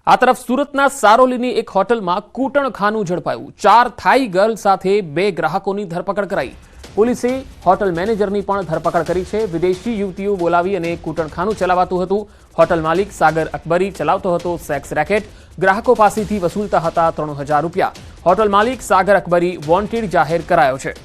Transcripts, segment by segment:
આ તરફ સુરતના સારોલીની એક હોટલમાં કૂટણખાનું ઝડપાયું। 4 થાઈ ગર્લ સાથે 2 ગ્રાહકોની ધરપકડ કરાઈ। પોલીસે હોટલ મેનેજરની પણ ધરપકડ કરી છે। વિદેશી યુવતીઓ બોલાવી અને કૂટણખાનું ચલાવાતું હતું। હોટલ માલિક સાગર અકબરી ચલાવતો હતો સેક્સ રેકેટ। ગ્રાહકો પાસેથી વસૂલતા હતા 3000 રૂપિયા। હોટલ માલિક સાગર અકબરી વોન્ટેડ જાહેર કરાયો છે।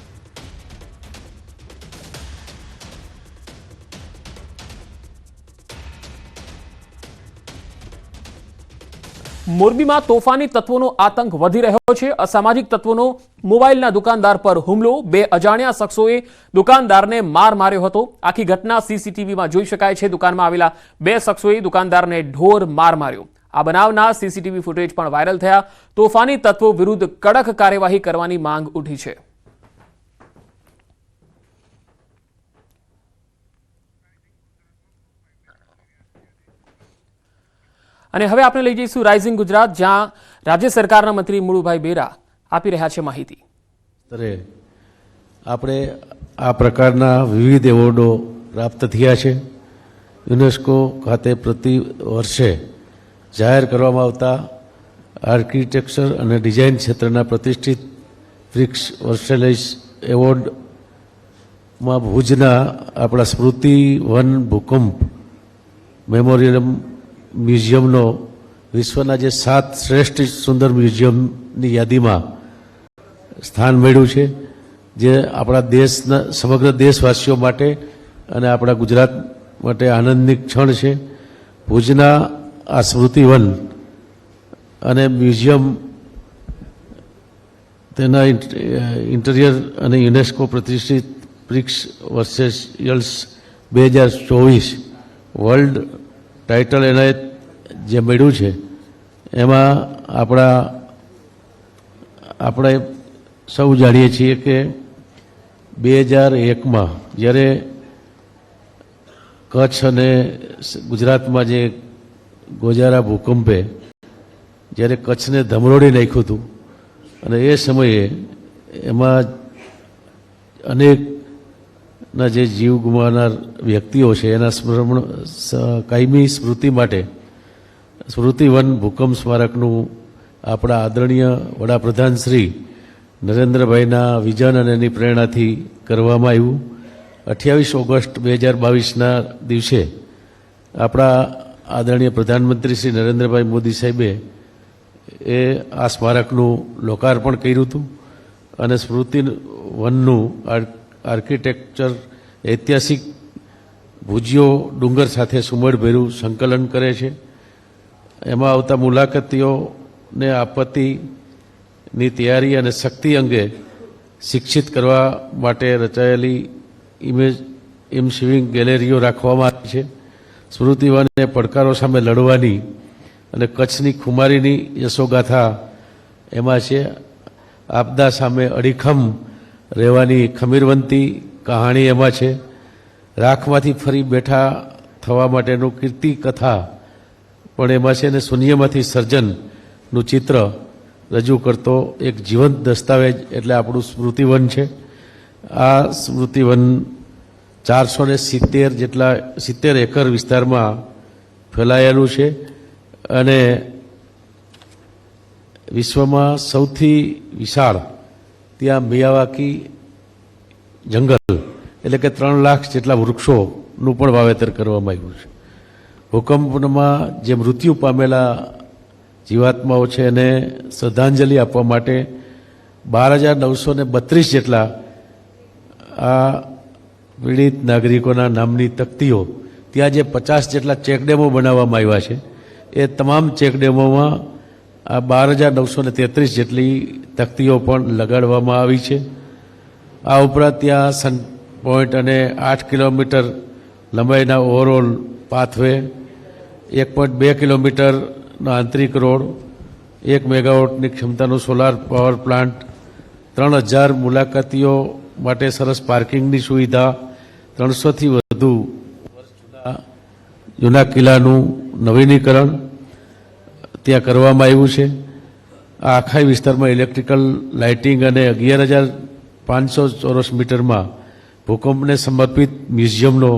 મોરબીમાં તોફાની તત્વોનો આતંક વધી રહ્યો છે। અસામાજિક તત્વોનો મોબાઈલના દુકાનદાર પર હુમલો। 2 અજાણ્યા શખ્સોએ દુકાનદારને માર માર્યો હતો। આખી ઘટના સીસીટીવીમાં જોઈ શકાય છે। દુકાનમાં આવેલા 2 શખ્સોએ દુકાનદારને ઢોર માર માર્યો। આ બનાવના સીસીટીવી ફૂટેજ પણ વાયરલ થયા। તોફાની તત્વો વિરુદ્ધ કડક કાર્યવાહી કરવાની માંગ ઉઠી છે। અને હવે આપણે લઈ જઈશું રાઇઝિંગ ગુજરાત, જ્યાં રાજ્ય સરકારના મંત્રી મુળુભાઈ બેરા આપી રહ્યા છે માહિતી। આપણે આ પ્રકારના વિવિધ એવોર્ડો પ્રાપ્ત થયા છે। યુનેસ્કો ખાતે પ્રતિ વર્ષે જાહેર કરવામાં આવતા આર્કિટેક્ચર અને ડિઝાઇન ક્ષેત્રના પ્રતિષ્ઠિત પ્રિક્સ વર્સેલાઇસ એવોર્ડમાં ભુજના આપણા સ્મૃતિ વન ભૂકંપ મેમોરિયલ મ્યુઝિયમનો વિશ્વના જે 7 શ્રેષ્ઠ સુંદર મ્યુઝિયમની યાદીમાં સ્થાન મળ્યું છે, જે આપણા દેશના સમગ્ર દેશવાસીઓ માટે અને આપણા ગુજરાત માટે આનંદની ક્ષણ છે। ભુજના આ સ્મૃતિવન અને મ્યુઝિયમ તેના ઇન્ટિરિયર અને યુનેસ્કો પ્રતિષ્ઠિત પ્રિક્સ વર્સેલાઇસ 2024 વર્લ્ડ ટાઇટલ એનાયત જે મળ્યું છે, એમાં આપણે સૌ જાણીએ છીએ કે 2001માં જ્યારે કચ્છ અને ગુજરાતમાં જે ગોજારા ભૂકંપે જ્યારે કચ્છને ધમરોડી નાખ્યું હતું, અને એ સમયે એમાં અનેકના જે જીવ ગુમાવનાર વ્યક્તિઓ છે એના કાયમી સ્મૃતિ માટે સ્મૃતિવન ભૂકંપ સ્મારકનું આપણા આદરણીય વડાપ્રધાન શ્રી નરેન્દ્રભાઈના વિઝન અને એની પ્રેરણાથી કરવામાં આવ્યું। 28 ઓગસ્ટ 2022ના દિવસે આપણા આદરણીય પ્રધાનમંત્રી શ્રી નરેન્દ્રભાઈ મોદી સાહેબે આ સ્મારકનું લોકાર્પણ કર્યું હતું, અને સ્મૃતિવનનું આર્કિટેક્ચર ઐતિહાસિક ભુજીઓ ડુંગર સાથે સુમેળભર્યું સંકલન કરે છે। એમાં આવતા મુલાકાતીઓને આપત્તિની તૈયારી અને શક્તિ અંગે શિક્ષિત કરવા માટે રચાયેલી ઇમર્સિવ ગેલેરીઓ રાખવામાં આવી છે। સ્મૃતિવનને પડકારો સામે લડવાની અને કચ્છની ખુમારીની યશોગાથા એમાં છે। આપદા સામે અડીખમ રહેવાની ખમીરવંતી કહાણી એમાં છે। રાખમાંથી ફરી બેઠા થવા માટેનું કીર્તિ કથા પણ એમાં છે, અને શૂન્યમાંથી સર્જનનું ચિત્ર રજૂ કરતો એક જીવંત દસ્તાવેજ એટલે આપણું સ્મૃતિવન છે। આ સ્મૃતિવન 470 એકર વિસ્તારમાં ફેલાયેલું છે, અને વિશ્વમાં સૌથી વિશાળ ત્યાં મિયાવાકી જંગલ એટલે કે 3 લાખ જેટલા વૃક્ષોનું પણ વાવેતર કરવામાં આવ્યું છે। ભૂકંપમાં જે મૃત્યુ પામેલા જીવાત્માઓ છે એને શ્રદ્ધાંજલિ આપવા માટે 12,932 જેટલા આ પીડિત નાગરિકોના નામની તકતીઓ, ત્યાં જે 50 જેટલા ચેકડેમો બનાવવામાં આવ્યા છે, એ તમામ ચેકડેમોમાં આ 12,933 જેટલી તકતીઓ પણ લગાડવામાં આવી છે। આ ઉપરાંત ત્યાં સન પોઈન્ટ અને 8 કિલોમીટર લંબાઈના ઓવરઓલ પાથવે, 1.2 કિલોમીટરનો આંતરિક રોડ, 1 મેગાવોટની ક્ષમતાનો સોલાર પાવર પ્લાન્ટ, 3000 મુલાકાતીઓ માટે સરસ પાર્કિંગની સુવિધા, 300થી વધુ જૂના કિલ્લાનું નવીનીકરણ ત્યાં કરવામાં આવ્યું છે। આ આખા વિસ્તારમાં ઇલેક્ટ્રિકલ લાઇટિંગ અને 11,500 ચોરસ મીટરમાં ભૂકંપને સમર્પિત મ્યુઝિયમનો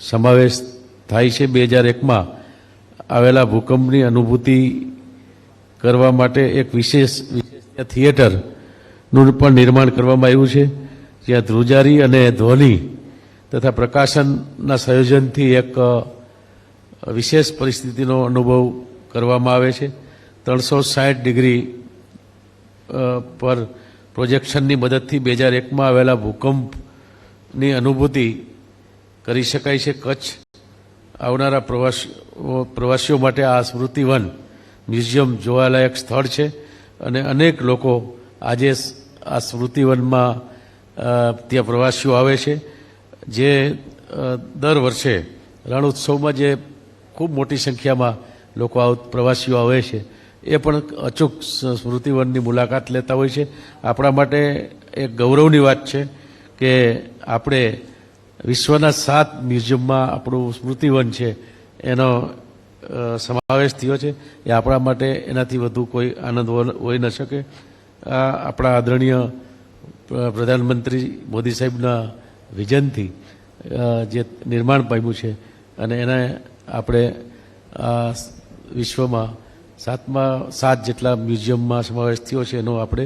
સમાવેશ થાય છે। 2001માં આવેલા ભૂકંપની અનુભૂતિ કરવા માટે એક વિશેષ થિયેટરનું પણ નિર્માણ કરવામાં આવ્યું છે, જ્યાં ધ્રુજારી અને ધ્વનિ તથા પ્રકાશનના સંયોજનથી એક વિશેષ પરિસ્થિતિનો અનુભવ કરવામાં આવે છે. 360 ડિગ્રી પર પ્રોજેક્શનની મદદથી 2001માં આવેલા ભૂકંપની અનુભૂતિ કરી શકાય છે. કચ્છ આવનારા પ્રવાસીઓ માટે આ સ્મૃતિવન મ્યુઝિયમ જોવાલાયક સ્થળ છે અને અનેક લોકો આજે આ સ્મૃતિવનમાં ત્યાં પ્રવાસીઓ આવે છે, જે દર વર્ષે રણોત્સવમાં જે ખૂબ મોટી સંખ્યામાં લોકો પ્રવાસીઓ આવે છે એ પણ અચૂક સ્મૃતિવનની મુલાકાત લેતા હોય છે. આપણા માટે એક ગૌરવની વાત છે કે આપણે વિશ્વના 7 મ્યુઝિયમમાં આપણું સ્મૃતિવન છે એનો સમાવેશ થયો છે. એ આપણા માટે એનાથી વધુ કોઈ આનંદ હોઈ ન શકે. આપણા આદરણીય પ્રધાનમંત્રી મોદી સાહેબના વિઝનથી જે નિર્માણ પામ્યું છે અને એને આપણે વિશ્વમાં 7 જેટલા મ્યુઝિયમમાં સમાવેશ થયો છે એનો આપણે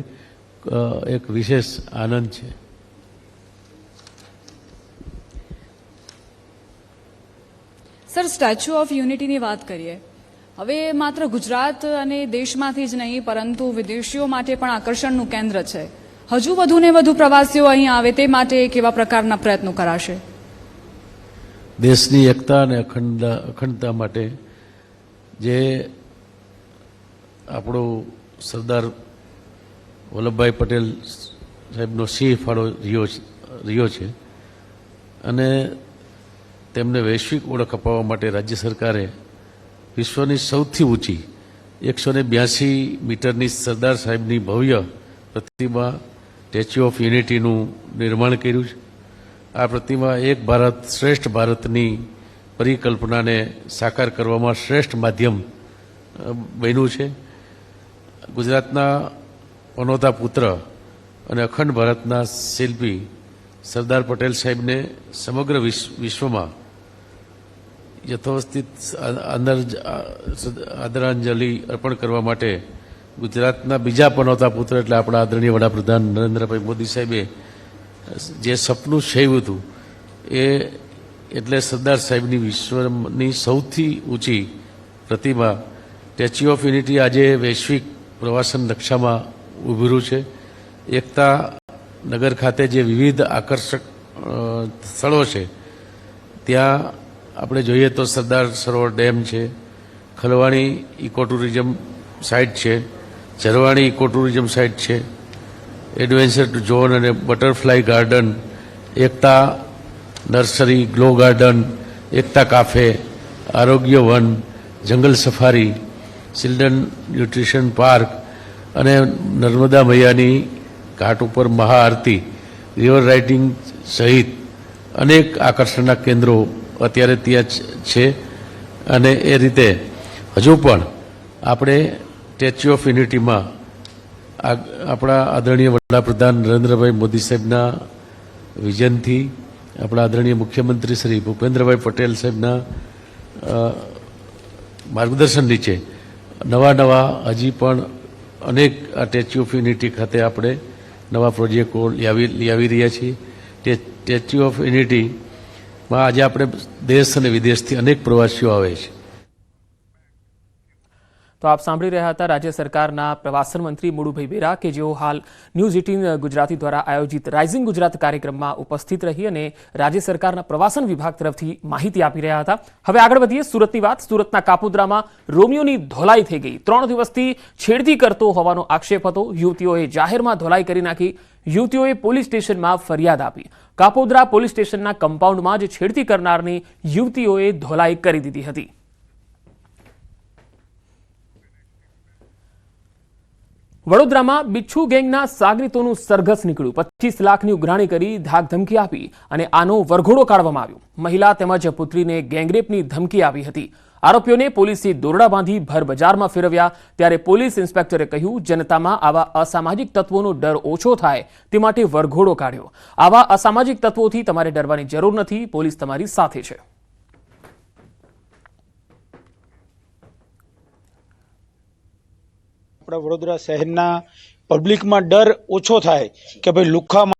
એક વિશેષ આનંદ છે. સર, સ્ટેચ્યુ ઓફ યુનિટીની વાત કરીએ. હવે માત્ર ગુજરાત અને દેશમાંથી જ નહીં પરંતુ વિદેશીઓ માટે પણ આકર્ષણનું કેન્દ્ર છે. હજુ વધુ ને વધુ પ્રવાસીઓ અહીં આવે તે માટે કેવા પ્રકારના પ્રયત્નો કરાશે? દેશની એકતા અને અખંડતા માટે જે આપણો સરદાર વલ્લભભાઈ પટેલ સાહેબનો સિંહ ફાળો રહ્યો છે અને તેમને વૈશ્વિક ઓળખ અપાવવા માટે રાજ્ય સરકારે વિશ્વની સૌથી ઊંચી 182 મીટરની સરદાર સાહેબની ભવ્ય પ્રતિમા સ્ટેચ્યુ ઓફ યુનિટીનું નિર્માણ કર્યું છે. આ પ્રતિમા એક ભારત શ્રેષ્ઠ ભારતની પરિકલ્પનાને સાકાર કરવામાં શ્રેષ્ઠ માધ્યમ બન્યું છે. ગુજરાતના પનોતા પુત્ર અને અખંડ ભારતના શિલ્પી સરદાર પટેલ સાહેબને સમગ્ર વિશ્વમાં યથોવસ્થિત આદરાંજલિ અર્પણ કરવા માટે ગુજરાતના બીજા પનોતા પુત્ર એટલે આપણા આદરણીય વડાપ્રધાન નરેન્દ્રભાઈ મોદી સાહેબે જે સપનું સેવ્યું હતું એ એટલે સરદાર સાહેબની વિશ્વની સૌથી ઊંચી પ્રતિમા સ્ટેચ્યુ ઓફ યુનિટી આજે વૈશ્વિક પ્રવાસન નકશામાં ઉભર્યું છે. એકતા નગર ખાતે જે વિવિધ આકર્ષક સ્થળો છે ત્યાં આપણે જોઈએ તો સરદાર સરોવર ડેમ છે, ખલવાણી ઇકો ટુરિઝમ સાઇટ છે, ઝરવાણી ઇકો ટુરિઝમ સાઇટ છે, એડવેન્ચર ઝોન અને બટરફ્લાય ગાર્ડન, એકતા નર્સરી, ગ્લો ગાર્ડન, એકતા કાફે, આરોગ્ય વન, જંગલ સફારી, ચિલ્ડ્રન ન્યુટ્રિશન પાર્ક અને નર્મદા મૈયાની ઘાટ ઉપર મહાઆરતી, રિવર રાઇડિંગ સહિત અનેક આકર્ષણના કેન્દ્રો અત્યારે ત્યાં છે. અને એ રીતે હજુ પણ આપણે સ્ટેચ્યુ ઓફ યુનિટીમાં આપણા આદરણીય વડાપ્રધાન નરેન્દ્રભાઈ મોદી સાહેબના વિઝનથી આપણા આદરણીય મુખ્યમંત્રી શ્રી ભૂપેન્દ્રભાઈ પટેલ સાહેબના માર્ગદર્શન નીચે નવા હજી પણ અનેક આ સ્ટેચ્યુ ઓફ યુનિટી ખાતે આપણે નવા પ્રોજેક્ટો લાવી રહ્યા છીએ. સ્ટેચ્યુ ઓફ યુનિટીમાં આજે આપણે દેશ અને વિદેશથી અનેક પ્રવાસીઓ આવે છે. તો આપ સાંભળી રહ્યા હતા રાજ્ય સરકારના પ્રવાસન મંત્રી મુળુભાઈ બેરા કે જેઓ હાલ ન્યૂઝ 18 ગુજરાતી દ્વારા આયોજિત રાઇઝિંગ ગુજરાત કાર્યક્રમમાં ઉપસ્થિત રહી અને રાજ્ય સરકારના પ્રવાસન વિભાગ તરફથી માહિતી આપી રહ્યા હતા. હવે આગળ વધીએ સુરતની વાત. સુરતના કાપોદ્રામાં રોમિયોની ધોલાઈ થઈ ગઈ. 3 દિવસથી છેડતી કરતો હોવાનો આક્ષેપ હતો. યુવતીઓએ જાહેરમાં ધોલાઈ કરી નાખી. યુવતીઓએ પોલીસ સ્ટેશનમાં ફરિયાદ આપી. કાપોદ્રા પોલીસ સ્ટેશનના કમ્પાઉન્ડમાં જ છેડતી કરનારની યુવતીઓએ ધોલાઈ કરી દીધી હતી. વડોદરામાં બિચ્છુ ગેંગના સાગરીતોનું સરઘસ નીકળ્યું. 25 લાખની ઉઘરાણી કરી ધાકધમકી આપી અને આનો વરઘોડો કાઢવામાં આવ્યો. મહિલા તેમજ પુત્રીને ગેંગરેપની ધમકી આવી હતી. આરોપીઓને પોલીસે દોરડા બાંધી ભર બજારમાં ફેરવ્યા. ત્યારે પોલીસ ઇન્સ્પેક્ટરે કહ્યું, જનતામાં આવા અસામાજિક તત્વોનો ડર ઓછો થાય તે માટે વરઘોડો કાઢ્યો. આવા અસામાજિક તત્વોથી તમારે ડરવાની જરૂર નથી. પોલીસ તમારી સાથે છે. આપણા વડોદરા શહેરના પબ્લિકમાં ડર ઓછો થાય કે ભાઈ લુખ્ખા